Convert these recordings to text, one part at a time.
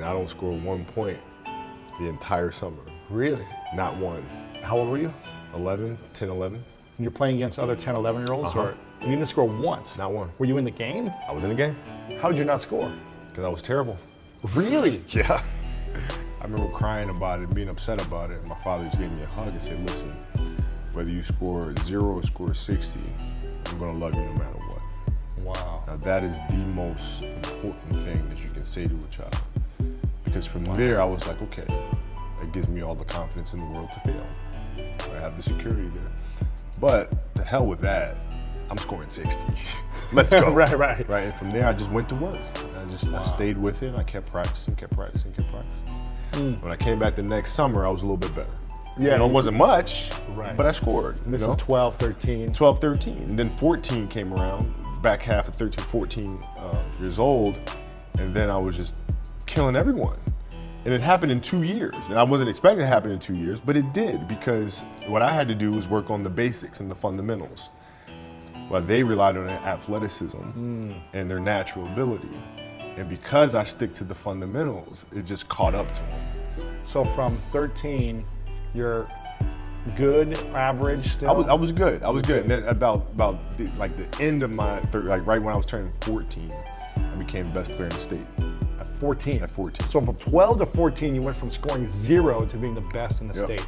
I don't score 1 point the entire summer. Really? Not one. How old were you? 11, 10, 11. And you're playing against other 10, 11-year-olds? Or you didn't score once? Not one. Were you in the game? I was in the game. How did you not score? Because I was terrible. Really? Yeah. I remember crying about it, being upset about it. My father just gave me a hug and said, listen, whether you score 0 or score 60, I'm gonna love you no matter what. Wow. Now that is the most important thing that you can say to a child. Because from there, I was like, okay, that gives me all the confidence in the world to fail. I have the security there. But to hell with that, I'm scoring 60. Let's go. Right. And from there, I just went to work. I stayed with it. I kept practicing. When I came back the next summer, I was a little bit better. Yeah. It wasn't much, Right. but I scored. And this is 12, 13. 12, 13. And then 14 came around, back half of 13, 14 years old. And then I was just killing everyone. And it happened in 2 years. And I wasn't expecting it to happen in 2 years, but it did, because what I had to do was work on the basics and the fundamentals. While they relied on their athleticism and their natural ability. And because I stick to the fundamentals, it just caught up to them. So from 13, you're good, average still? I was good. And then about the end of my right when I was turning 14, I became the best player in the state. At 14? At 14. So from 12 to 14, you went from scoring 0 to being the best in the state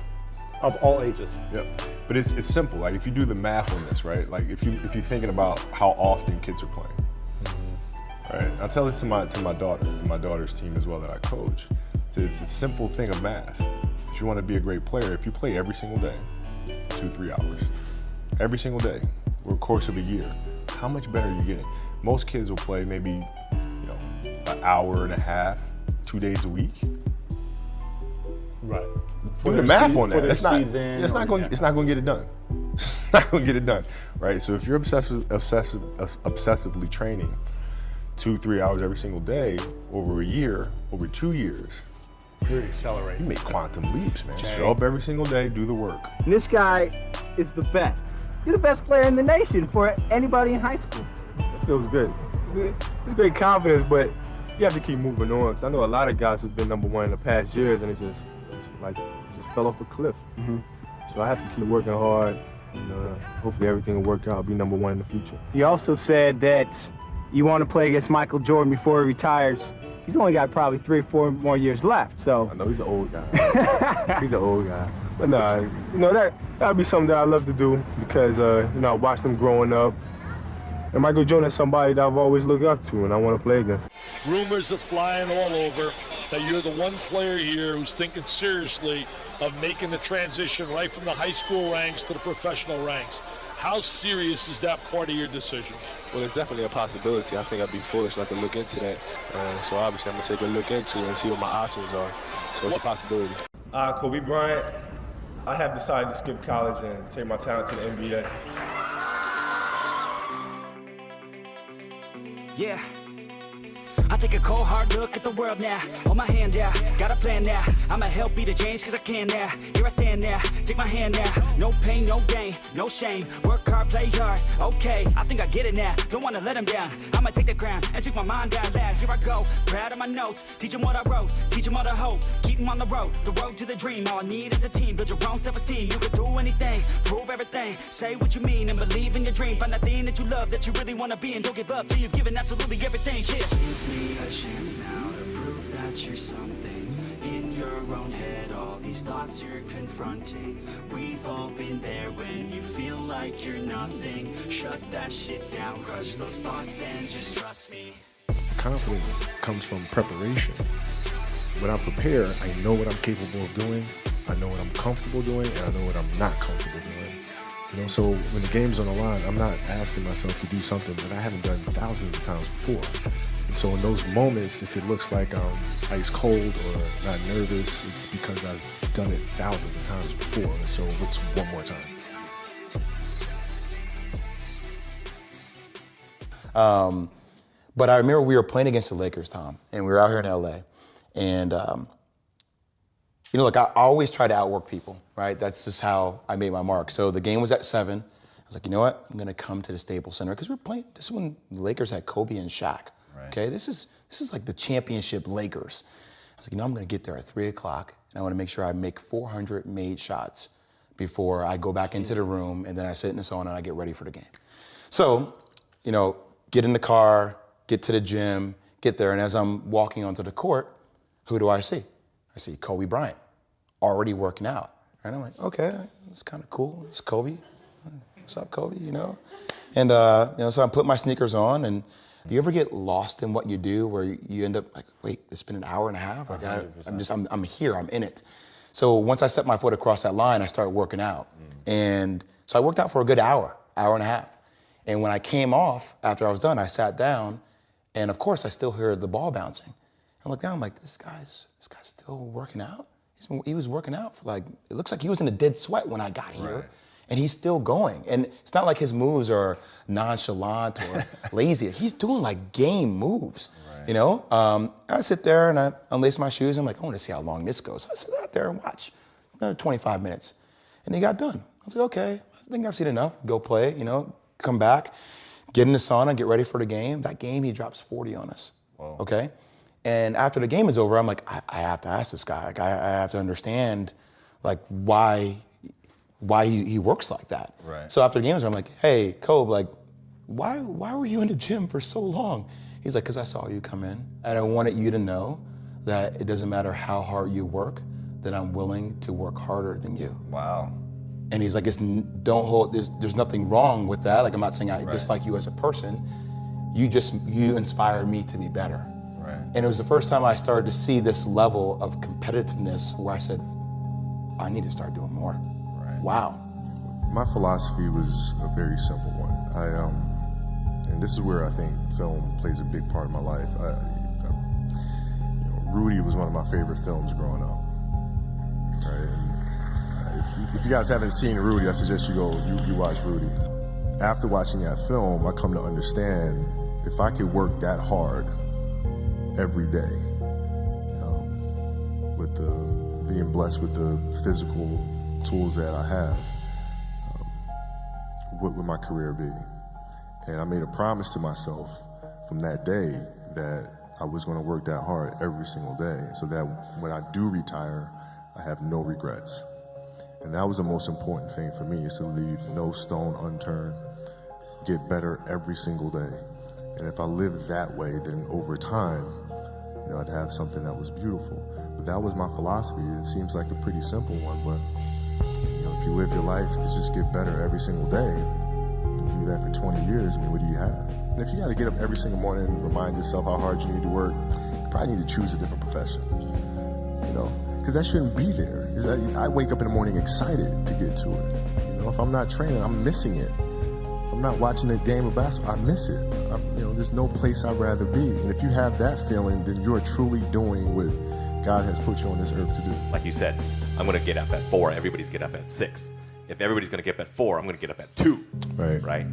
of all ages. Yep. But it's simple. Like if you do the math on this, right? Like if you're thinking about how often kids are playing, right? I tell this to my daughter, and my daughter's team as well that I coach. It's a simple thing of math. If you want to be a great player, if you play every single day, 2-3 hours, every single day, over the course of a year, how much better are you getting? Most kids will play maybe, an hour and a half, 2 days a week. Right. Do the math on that. It's It's not going to get it done. It's not going to get it done, right? So if you're obsessively training 2-3 hours every single day over a year, over 2 years, You're accelerating. you make quantum leaps, man. Show up every single day, do the work. And this guy is the best. You're the best player in the nation for anybody in high school. It feels good. It's great confidence, but you have to keep moving on. Cause I know a lot of guys who've been #1 in the past years, and it just fell off a cliff. So I have to keep working hard, and hopefully everything will work out. I'll be #1 in the future. You also said that you want to play against Michael Jordan before he retires. He's only got probably 3 or 4 more years left, so. I know he's an old guy. He's an old guy. But nah, that'd be something that I love to do because I watched him growing up. And Michael Jordan is somebody that I've always looked up to and I want to play against. Rumors are flying all over that you're the one player here who's thinking seriously of making the transition right from the high school ranks to the professional ranks. How serious is that part of your decision? Well, it's definitely a possibility. I think I'd be foolish not to look into that. So obviously I'm going to take a look into it and see what my options are. So it's a possibility. Kobe Bryant, I have decided to skip college and take my talent to the NBA. Yeah. I take a cold hard look at the world now. Hold my hand out, got a plan now. I'ma help be the change cause I can now. Here I stand now, take my hand now. No pain, no gain, no shame. Work hard, play hard, okay. I think I get it now, don't wanna let them down. I'ma take the ground and speak my mind out loud. Here I go, proud of my notes. Teach them what I wrote, teach them all the hope. Keep them on the road to the dream. All I need is a team, build your own self-esteem. You can do anything, prove everything. Say what you mean and believe in your dream. Find that thing that you love, that you really wanna be. And don't give up till you've given absolutely everything. Yeah. Give me a chance now to prove that you're something. In your own head, all these thoughts you're confronting. We've all been there when you feel like you're nothing. Shut that shit down, crush those thoughts and just trust me. Confidence comes from preparation. When I prepare, I know what I'm capable of doing, I know what I'm comfortable doing, and I know what I'm not comfortable doing. So when the game's on the line, I'm not asking myself to do something that I haven't done thousands of times before. And so in those moments, if it looks like I'm ice cold or not nervous, it's because I've done it thousands of times before. So it's one more time. But I remember we were playing against the Lakers, Tom, and we were out here in LA. And, look, I always try to outwork people, right? That's just how I made my mark. So the game was at 7. I was like, you know what? I'm going to come to the Staples Center because we're playing. This is when the Lakers had Kobe and Shaq. Right. Okay, this is like the championship Lakers. was like, I'm gonna get there at 3 o'clock, and I wanna make sure I make 400 made shots before I go back into the room, and then I sit in the sauna and I get ready for the game. So, get in the car, get to the gym, get there, and as I'm walking onto the court, who do I see? I see Kobe Bryant, already working out. And I'm like, okay, it's kind of cool. It's Kobe. What's up, Kobe? And so I put my sneakers on, and do you ever get lost in what you do, where you end up like, wait, it's been an hour and a half. Like I'm here, I'm in it. So once I set my foot across that line, I started working out, and so I worked out for a good hour and a half. And when I came off after I was done, I sat down, and of course I still hear the ball bouncing. I look down, I'm like, this guy's still working out. He was working out for it looks like he was in a dead sweat when I got here. Right. And he's still going. And it's not like his moves are nonchalant or lazy. He's doing like game moves, right. I sit there and I unlace my shoes. I'm like, I want to see how long this goes. So I sit out there and watch another 25 minutes. And he got done. I was like, okay, I think I've seen enough. Go play, come back, get in the sauna, get ready for the game. That game, he drops 40 on us, Whoa. Okay? And after the game is over, I'm like, I have to ask this guy. Like, I have to understand, like, why he works like that. Right. So after the game is over, I'm like, hey, Kobe, like, why were you in the gym for so long? He's like, because I saw you come in, and I wanted you to know that it doesn't matter how hard you work, that I'm willing to work harder than you. Wow. And he's like, there's nothing wrong with that. Like, I'm not saying I dislike you as a person. You inspired me to be better. Right. And it was the first time I started to see this level of competitiveness where I said, I need to start doing more. Right. Wow. My philosophy was a very simple one. And this is where I think film plays a big part of my life. Rudy was one of my favorite films growing up. Right? And if you guys haven't seen Rudy, I suggest you watch Rudy. After watching that film, I come to understand if I could work that hard every day, with being blessed with the physical tools that I have, what would my career be? And I made a promise to myself from that day that I was going to work that hard every single day, so that when I do retire, I have no regrets. And that was the most important thing for me, is to leave no stone unturned, get better every single day. And if I lived that way, then over time, I'd have something that was beautiful. But that was my philosophy. It seems like a pretty simple one, but if you live your life to just get better every single day, if you do that for 20 years, what do you have? And if you got to get up every single morning and remind yourself how hard you need to work, you probably need to choose a different profession, because that shouldn't be there. I wake up in the morning excited to get to it. If I'm not training, I'm missing it. If I'm not watching a game of basketball, I miss it. There's no place I'd rather be. And if you have that feeling, then you're truly doing what God has put you on this earth to do. Like you said, I'm going to get up at 4. Everybody's get up at 6. If everybody's going to get up at 4, I'm going to get up at 2. Right. Right.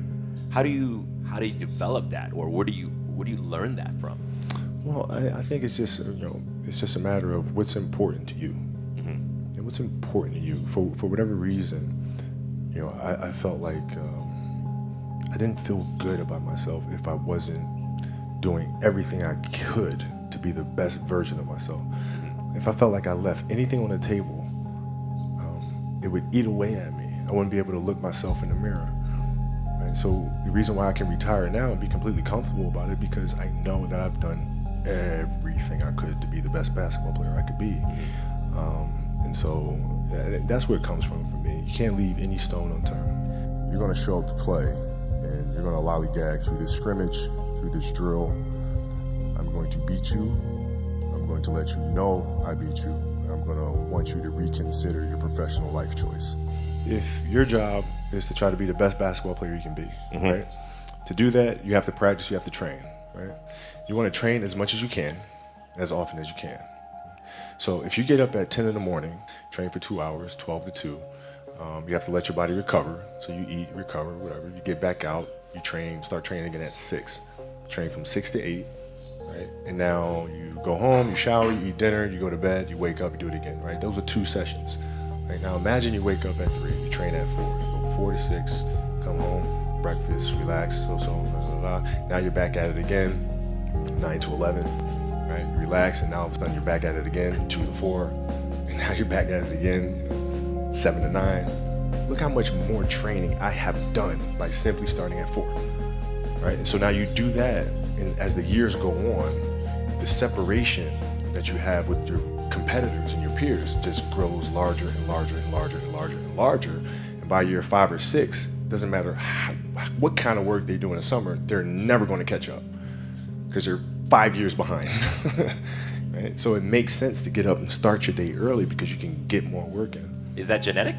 How do you develop that, or where do you learn that from? Well, I think it's just it's just a matter of what's important to you, and what's important to you for whatever reason. I felt like I didn't feel good about myself if I wasn't doing everything I could to be the best version of myself. If I felt like I left anything on the table, it would eat away at me. I wouldn't be able to look myself in the mirror. Right? So the reason why I can retire now and be completely comfortable about it, because I know that I've done everything I could to be the best basketball player I could be. And so that's where it comes from for me. You can't leave any stone unturned. You're going to show up to play, and you're going to lollygag through this scrimmage, through this drill. I'm going to beat you. I'm going to let you know I beat you. I'm going to want you to reconsider your professional life choice. If your job is to try to be the best basketball player you can be, right? To do that, you have to practice, you have to train, right? You want to train as much as you can, as often as you can. So if you get up at 10 in the morning, train for 2 hours, 12 to 2, you have to let your body recover. So you eat, recover, whatever. You get back out, you train, start training again at 6. Train from 6 to 8, right? And now you go home, you shower, you eat dinner, you go to bed, you wake up, you do it again, right? Those are 2 sessions. Right? Now imagine you wake up at 3, you train at 4, you go 4 to 6, come home, breakfast, relax, so, blah, blah, blah. Now you're back at it again, 9 to 11, right? You relax, and now all of a sudden you're back at it again, 2 to 4, and now you're back at it again, 7 to 9. Look how much more training I have done by simply starting at 4, right? And so now you do that, and as the years go on, the separation that you have with your competitors and your peers just grows larger and larger and larger and larger and larger. And by year 5 or 6, doesn't matter what kind of work they do in the summer, they're never going to catch up because they're 5 years behind. Right? So it makes sense to get up and start your day early because you can get more work in. Is that genetic?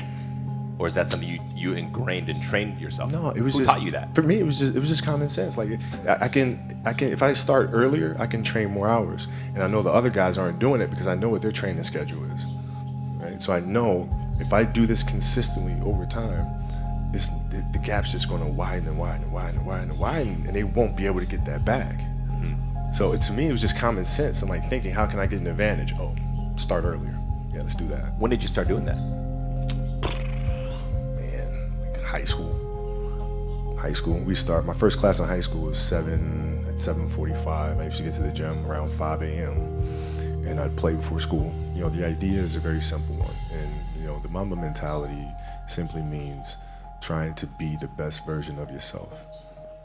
Or is that something you ingrained and trained yourself? No, it was Who just, taught you that? For me, it was just common sense. Like I can if I start earlier, I can train more hours, and I know the other guys aren't doing it because I know what their training schedule is. Right? So I know if I do this consistently over time, the gap's just going to widen and widen and widen and widen and widen, and they won't be able to get that back. So to me, it was just common sense. I'm like thinking, how can I get an advantage? Oh, start earlier. Yeah, let's do that. When did you start doing that? High school. We start. My first class in high school was 7:45. I used to get to the gym around 5 a.m. and I'd play before school. You know, the idea is a very simple one, and you know, the Mamba mentality simply means trying to be the best version of yourself.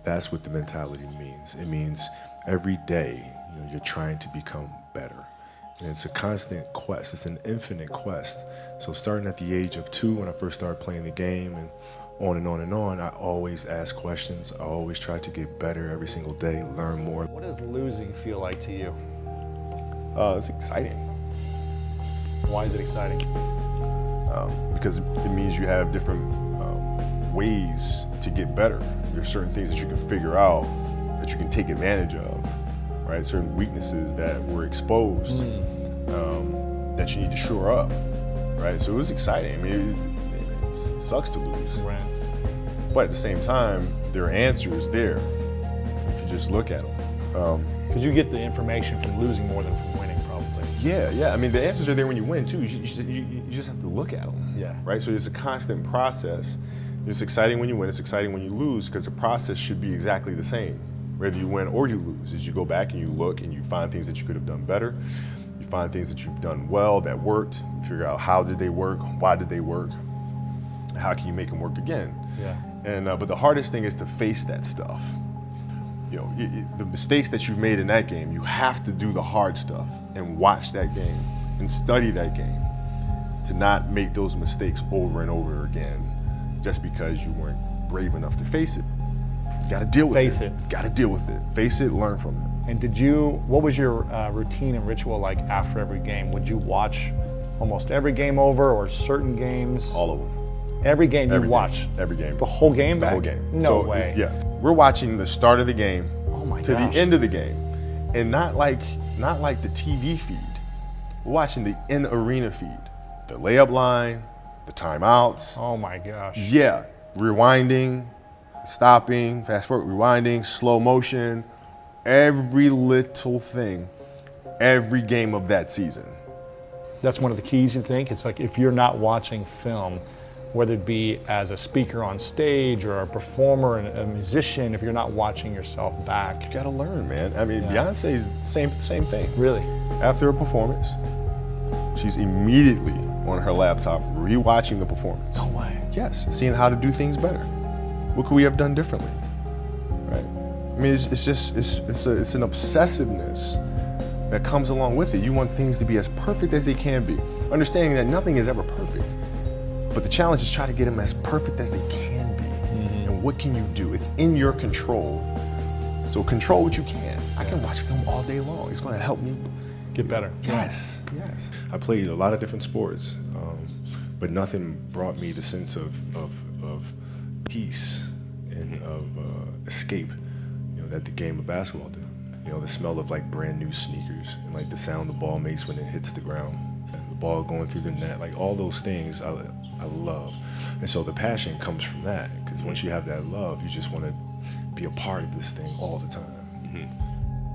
That's what the mentality means. It means every day, you know, you're trying to become better. And it's a constant quest. It's an infinite quest. So starting at the age of 2, when I first started playing the game, and on and on and on, I always ask questions. I always try to get better every single day, learn more. What does losing feel like to you? It's exciting. Why is it exciting? Because it means you have different ways to get better. There's certain things that you can figure out, that you can take advantage of, right? Certain weaknesses that were exposed that you need to shore up, right? So it was exciting. I mean, it sucks to lose. Right. But at the same time, there are answers there if you just look at them. Because you get the information from losing more than from winning, probably. Yeah. I mean, the answers are there when you win too. You just have to look at them. Yeah. Right. So it's a constant process. It's exciting when you win. It's exciting when you lose, because the process should be exactly the same, whether you win or you lose. As you go back and you look and you find things that you could have done better. You find things that you've done well that worked. You figure out how did they work, why did they work, how can you make them work again. Yeah. And but the hardest thing is to face that stuff. You know, the mistakes that you've made in that game, you have to do the hard stuff and watch that game and study that game to not make those mistakes over and over again just because you weren't brave enough to face it. You got to deal with it. Face it. Got to deal with it. Face it, learn from it. And what was your routine and ritual like after every game? Would you watch almost every game over, or certain games? All of them. Every game you Every watch? game. Every game. The whole game back? The whole game. No way. Yeah. We're watching the start of the game to gosh. the end of the game. And not like the TV feed. We're watching the in-arena feed. The layup line, the timeouts. Oh my gosh. Yeah. Rewinding, stopping, fast forward, rewinding, slow motion, every little thing, every game of that season. That's one of the keys, you think? It's like if you're not watching film, whether it be as a speaker on stage or a performer and a musician, if you're not watching yourself back. You gotta learn, man. I mean, Yeah. Beyonce's same thing. Really? After a performance, she's immediately on her laptop rewatching the performance. No way. Yes, seeing how to do things better. What could we have done differently? Right? I mean, it's an obsessiveness that comes along with it. You want things to be as perfect as they can be, understanding that nothing is ever perfect. But the challenge is try to get them as perfect as they can be. And what can you do? It's in your control. So control what you can. I can watch film all day long. It's going to help me Get better. Yes. I played a lot of different sports, but nothing brought me the sense of peace and of escape, you know, that the game of basketball did. You know, the smell of like brand new sneakers and like the sound the ball makes when it hits the ground, and the ball going through the net, like all those things I love. And so the passion comes from that, because once you have that love, you just want to be a part of this thing all the time.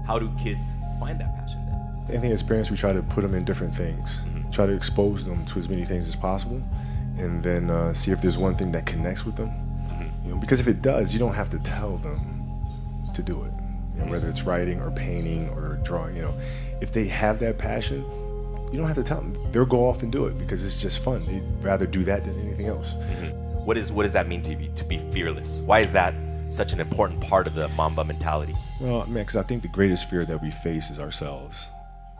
How do kids find that passion then? I think as parents, we try to put them in different things, try to expose them to as many things as possible, and then see if there's one thing that connects with them. You know, because if it does, you don't have to tell them to do it. You know, whether it's writing or painting or drawing, you know, if they have that passion, you don't have to tell them. They'll go off and do it because it's just fun. They'd rather do that than anything else. What does that mean to be fearless? Why is that such an important part of the Mamba mentality? Well, man, because I think the greatest fear that we face is ourselves,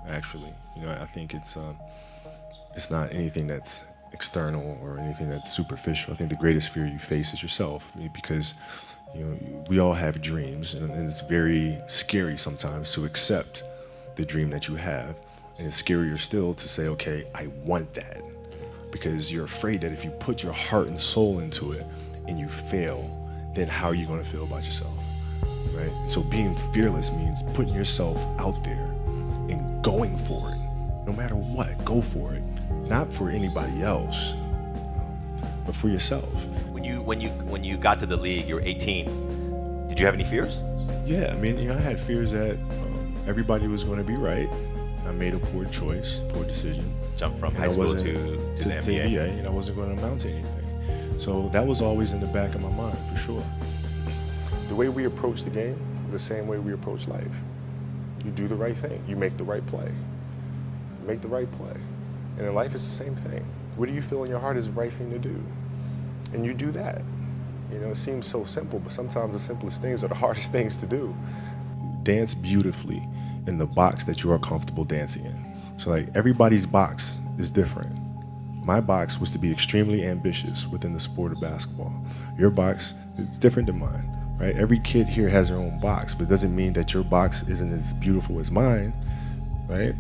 actually. You know, I think it's not anything that's external or anything that's superficial. I think the greatest fear you face is yourself, because you know, we all have dreams, and it's very scary sometimes to accept the dream that you have, and it's scarier still to say, okay, I want that, because you're afraid that if you put your heart and soul into it and you fail, then how are you going to feel about yourself, right? So being fearless means putting yourself out there and going for it, no matter what. Go for it, not for anybody else, but for yourself. When you got to the league, you were 18. Did you have any fears? Yeah, I mean, you know, I had fears that everybody was going to be right. I made a poor choice, poor decision. Jump from high school to the NBA. And I wasn't going to amount to anything. So that was always in the back of my mind, for sure. The way we approach the game, the same way we approach life. You do the right thing. You make the right play. Make the right play. And in life, it's the same thing. What do you feel in your heart is the right thing to do? And you do that. You know, it seems so simple, but sometimes the simplest things are the hardest things to do. Dance beautifully in the box that you are comfortable dancing in. So like, everybody's box is different. My box was to be extremely ambitious within the sport of basketball. Your box is different than mine, right? Every kid here has their own box, but it doesn't mean that your box isn't as beautiful as mine, right?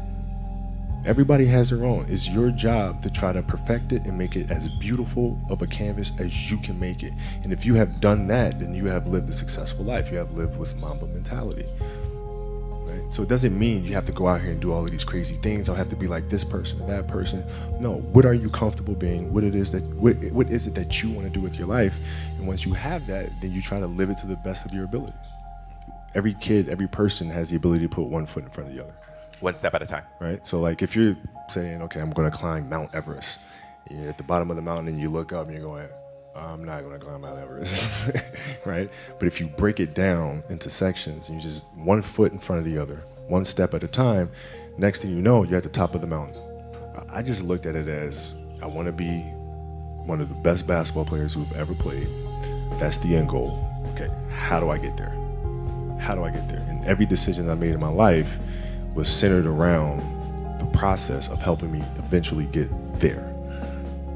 Everybody has their own. It's your job to try to perfect it and make it as beautiful of a canvas as you can make it. And if you have done that, then you have lived a successful life. You have lived with Mamba mentality. Right? So it doesn't mean you have to go out here and do all of these crazy things. I'll have to be like this person or that person. No, what are you comfortable being? What is it that you want to do with your life? And once you have that, then you try to live it to the best of your ability. Every kid, every person has the ability to put one foot in front of the other. One step at a time. Right? So like, if you're saying, okay, I'm going to climb Mount Everest, you're at the bottom of the mountain and you look up and you're going, I'm not going to climb Mount Everest, right? But if you break it down into sections and you just one foot in front of the other, one step at a time, next thing you know, you're at the top of the mountain. I just looked at it as, I want to be one of the best basketball players who've ever played. That's the end goal. Okay, how do I get there? How do I get there? And every decision I made in my life was centered around the process of helping me eventually get there.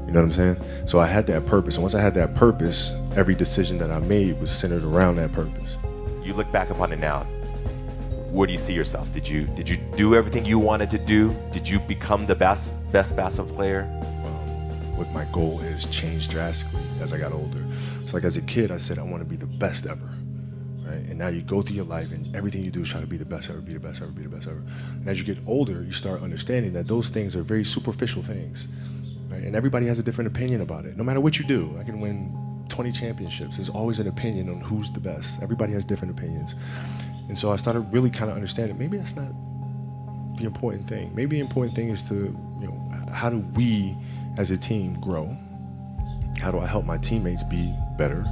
You know what I'm saying? So I had that purpose, and once I had that purpose, every decision that I made was centered around that purpose. You look back upon it now, where do you see yourself? Did you do everything you wanted to do? Did you become the best basketball player? What my goal is changed drastically as I got older. So like, as a kid, I said I want to be the best ever. Right? And now you go through your life and everything you do is try to be the best ever, be the best ever, be the best ever. And as you get older, you start understanding that those things are very superficial things. Right? And everybody has a different opinion about it. No matter what you do, I can win 20 championships. There's always an opinion on who's the best. Everybody has different opinions. And so I started really kind of understanding, maybe that's not the important thing. Maybe the important thing is to, you know, how do we as a team grow? How do I help my teammates be better?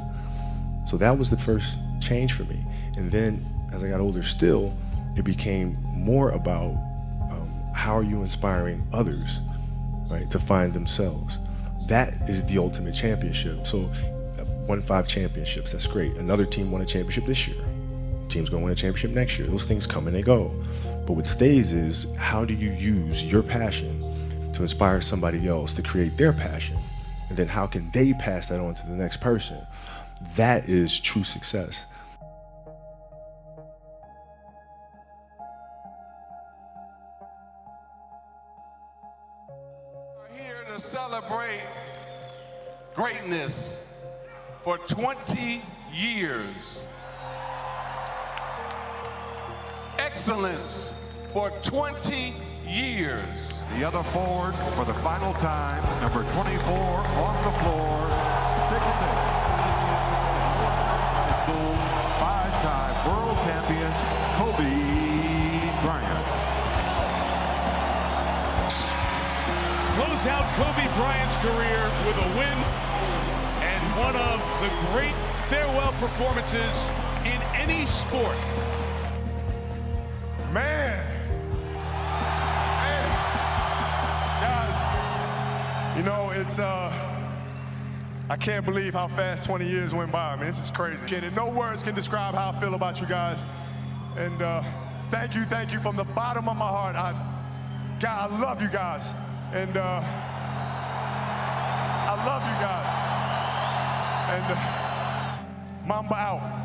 So that was the first change for me. And then as I got older still, it became more about how are you inspiring others, right, to find themselves. That is the ultimate championship. So won 5 championships, that's great. Another team won a championship this year. Team's gonna win a championship next year. Those things come and they go. But what stays is, how do you use your passion to inspire somebody else to create their passion? And then how can they pass that on to the next person? That is true success. We're here to celebrate greatness for 20 years. Excellence for 20 years. The other forward for the final time, number 24 on the floor, 6'6". School 5-time world champion, Kobe Bryant. Close out Kobe Bryant's career with a win and one of the great farewell performances in any sport. Man, You know, it's, I can't believe how fast 20 years went by. I mean, this is crazy. No words can describe how I feel about you guys. And thank you from the bottom of my heart. God, I love you guys. And I love you guys. And Mamba out.